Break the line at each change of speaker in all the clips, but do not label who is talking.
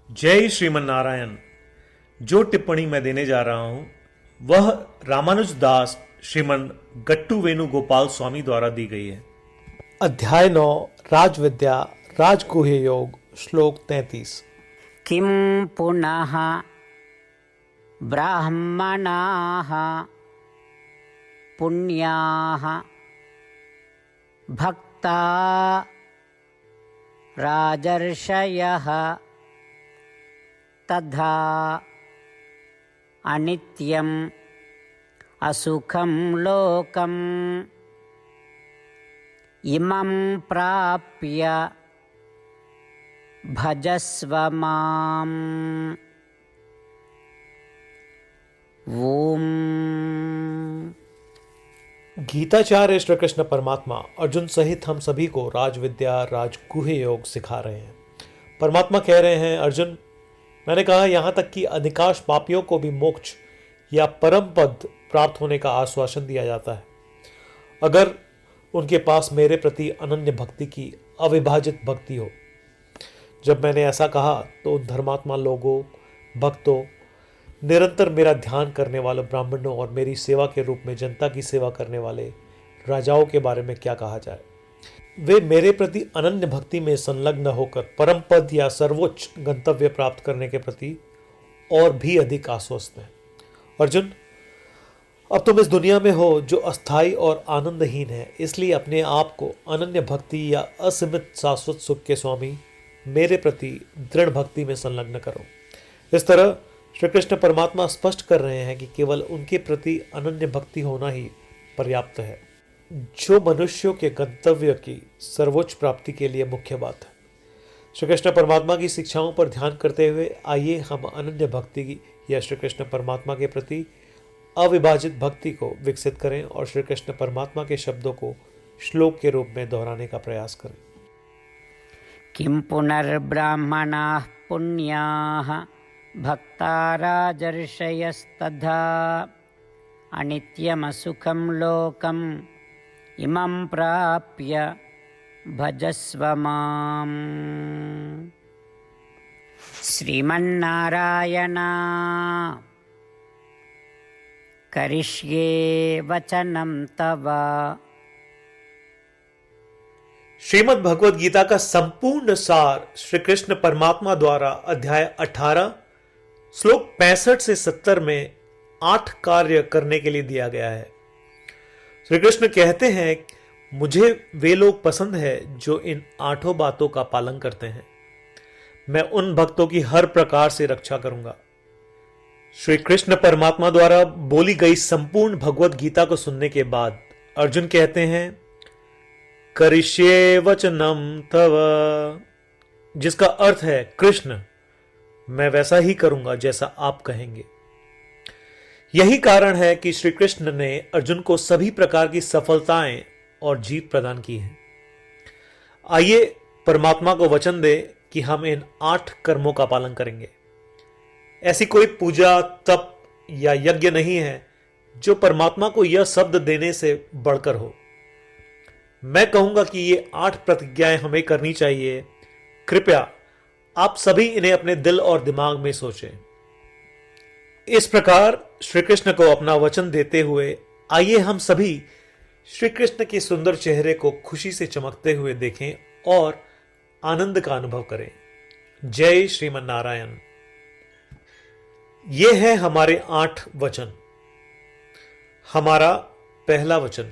जय श्रीमन नारायण। जो टिप्पणी मैं देने जा रहा हूं वह रामानुज दास श्रीमन गट्टू वेणुगोपाल स्वामी द्वारा दी गई है।
अध्याय 9 राजविद्या राजगुह्य योग श्लोक 33।
किं पुनः ब्राह्मणाः पुण्याः भक्ता राजर्षयः तथा अनित्यम् असुखं लोकम् इमं प्राप्य भजस्व माम्। ओम।
गीताचार्य श्री कृष्ण परमात्मा अर्जुन सहित हम सभी को राजविद्या राजगुह्य योग सिखा रहे हैं। परमात्मा कह रहे हैं, अर्जुन, मैंने कहा यहां तक कि अधिकांश पापियों को भी मोक्ष या परम पद प्राप्त होने का आश्वासन दिया जाता है अगर उनके पास मेरे प्रति अनन्य भक्ति की अविभाजित भक्ति हो। जब मैंने ऐसा कहा तो उन धर्मात्मा लोगों, भक्तों, निरंतर मेरा ध्यान करने वाले ब्राह्मणों और मेरी सेवा के रूप में जनता की सेवा करने वाले राजाओं के बारे में क्या कहा जाए। वे मेरे प्रति अनन्य भक्ति में संलग्न होकर परम पद या सर्वोच्च गंतव्य प्राप्त करने के प्रति और भी अधिक आश्वस्त हैं। अर्जुन, अब तुम इस दुनिया में हो जो अस्थाई और आनंदहीन है, इसलिए अपने आप को अनन्य भक्ति या असीमित शाश्वत सुख के स्वामी मेरे प्रति दृढ़ भक्ति में संलग्न करो। इस तरह श्री कृष्ण परमात्मा स्पष्ट कर रहे हैं कि केवल उनके प्रति अनन्य भक्ति होना ही पर्याप्त है, जो मनुष्यों के गंतव्य की सर्वोच्च प्राप्ति के लिए मुख्य बात है। श्री कृष्ण परमात्मा की शिक्षाओं पर ध्यान करते हुए आइए हम अनन्य भक्ति की या श्री कृष्ण परमात्मा के प्रति अविभाजित भक्ति को विकसित करें और श्री कृष्ण परमात्मा के शब्दों को श्लोक के रूप में दोहराने का प्रयास करें।
किं पुनर्ब्राह्मणाः पुण्याः भक्ता राजर्षयस्तथा अनित्यमसुखं लोकम् इमं प्राप्य भजस्व माम्। श्रीमन्नारायण करिष्ये वचनं तव।
श्रीमद् भगवद गीता का संपूर्ण सार श्री कृष्ण परमात्मा द्वारा अध्याय 18 श्लोक 65 से 70 में 8 कार्य करने के लिए दिया गया है। श्री कृष्ण कहते हैं, मुझे वे लोग पसंद है जो इन 8 बातों का पालन करते हैं। मैं उन भक्तों की हर प्रकार से रक्षा करूंगा। श्री कृष्ण परमात्मा द्वारा बोली गई संपूर्ण भगवद गीता को सुनने के बाद अर्जुन कहते हैं, करिष्ये वचनम तव, जिसका अर्थ है, कृष्ण, मैं वैसा ही करूंगा जैसा आप कहेंगे। यही कारण है कि श्री कृष्ण ने अर्जुन को सभी प्रकार की सफलताएं और जीत प्रदान की है। आइए परमात्मा को वचन दे कि हम इन 8 कर्मों का पालन करेंगे। ऐसी कोई पूजा, तप या यज्ञ नहीं है जो परमात्मा को यह शब्द देने से बढ़कर हो। मैं कहूंगा कि ये 8 प्रतिज्ञाएं हमें करनी चाहिए। कृपया आप सभी इन्हें अपने दिल और दिमाग में सोचें। इस प्रकार श्री कृष्ण को अपना वचन देते हुए आइए हम सभी श्री कृष्ण के सुंदर चेहरे को खुशी से चमकते हुए देखें और आनंद का अनुभव करें। जय श्रीमन नारायण। ये है हमारे 8 वचन। हमारा पहला वचन,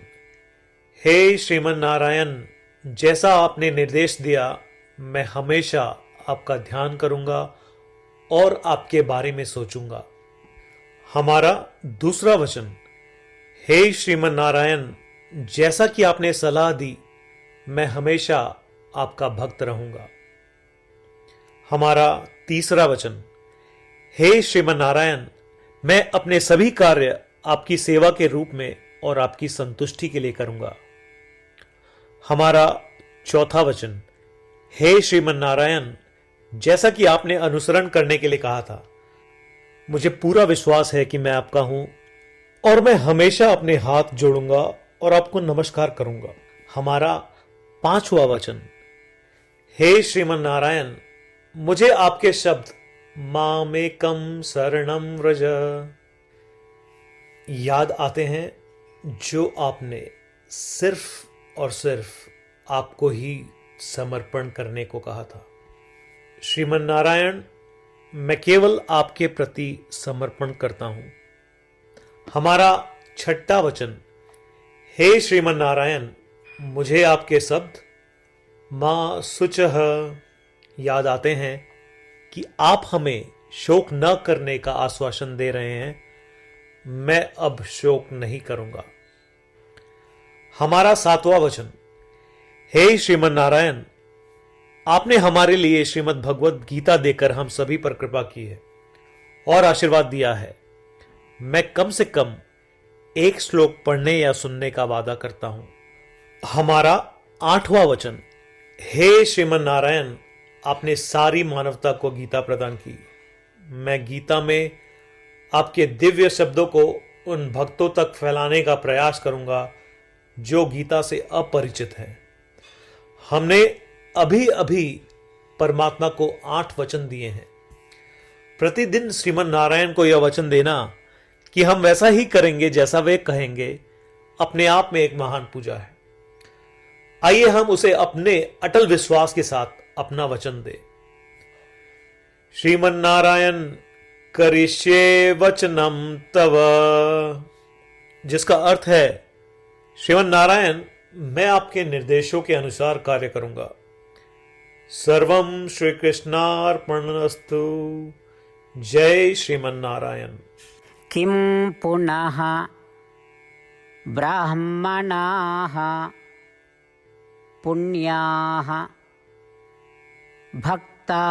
हे श्रीमन नारायण, जैसा आपने निर्देश दिया मैं हमेशा आपका ध्यान करूंगा और आपके बारे में सोचूंगा। हमारा दूसरा वचन, हे श्रीमन नारायण, जैसा कि आपने सलाह दी मैं हमेशा आपका भक्त रहूंगा। हमारा तीसरा वचन, हे श्रीमन नारायण, मैं अपने सभी कार्य आपकी सेवा के रूप में और आपकी संतुष्टि के लिए करूंगा। हमारा चौथा वचन, हे श्रीमन नारायण, जैसा कि आपने अनुसरण करने के लिए कहा था, मुझे पूरा विश्वास है कि मैं आपका हूं और मैं हमेशा अपने हाथ जोड़ूंगा और आपको नमस्कार करूंगा। हमारा पांचवा वचन, हे श्रीमन नारायण, मुझे आपके शब्द मामेकं शरणं व्रज। याद आते हैं जो आपने सिर्फ और सिर्फ आपको ही समर्पण करने को कहा था। श्रीमन नारायण, मैं केवल आपके प्रति समर्पण करता हूं। हमारा छठा वचन, हे श्रीमन नारायण, मुझे आपके शब्द मां शुचः याद आते हैं कि आप हमें शोक न करने का आश्वासन दे रहे हैं। मैं अब शोक नहीं करूंगा। हमारा सातवां वचन, हे श्रीमन नारायण, आपने हमारे लिए श्रीमद् भगवद गीता देकर हम सभी पर कृपा की है और आशीर्वाद दिया है। मैं कम से कम एक श्लोक पढ़ने या सुनने का वादा करता हूं। हमारा आठवां वचन, हे श्रीमन नारायण, आपने सारी मानवता को गीता प्रदान की। मैं गीता में आपके दिव्य शब्दों को उन भक्तों तक फैलाने का प्रयास करूंगा जो गीता से अपरिचित हैं। हमने अभी अभी परमात्मा को 8 वचन दिए हैं। प्रतिदिन श्रीमन नारायण को यह वचन देना कि हम वैसा ही करेंगे जैसा वे कहेंगे, अपने आप में एक महान पूजा है। आइए हम उसे अपने अटल विश्वास के साथ अपना वचन दे। श्रीमन नारायण करिष्ये वचनम तव, जिसका अर्थ है, श्रीमन नारायण, मैं आपके निर्देशों के अनुसार कार्य करूंगा। सर्वम श्री कृष्णार्पणमस्तु। जय श्रीमन नारायण।
किं पुनः ब्राह्मणाः पुण्याः भक्ता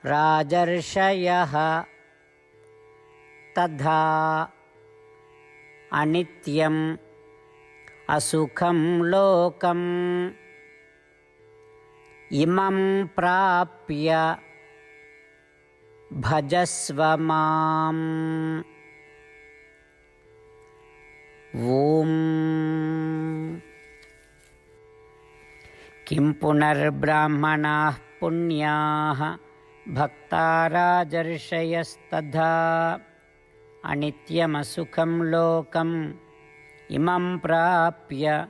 राजर्षयः तथा अनित्यम् असुखं लोकम् इमं प्राप्य भजस्व माम्। ॐ किं पुनर्ब्राह्मणाः पुण्याः भक्ता राजर्षयस्तथा अनित्यमसुखं लोकम् इमं प्राप्य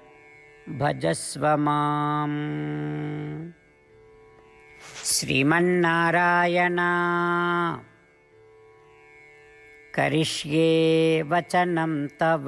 भजस्व माम्। श्रीमन्नारायण करिष्ये वचनं तव।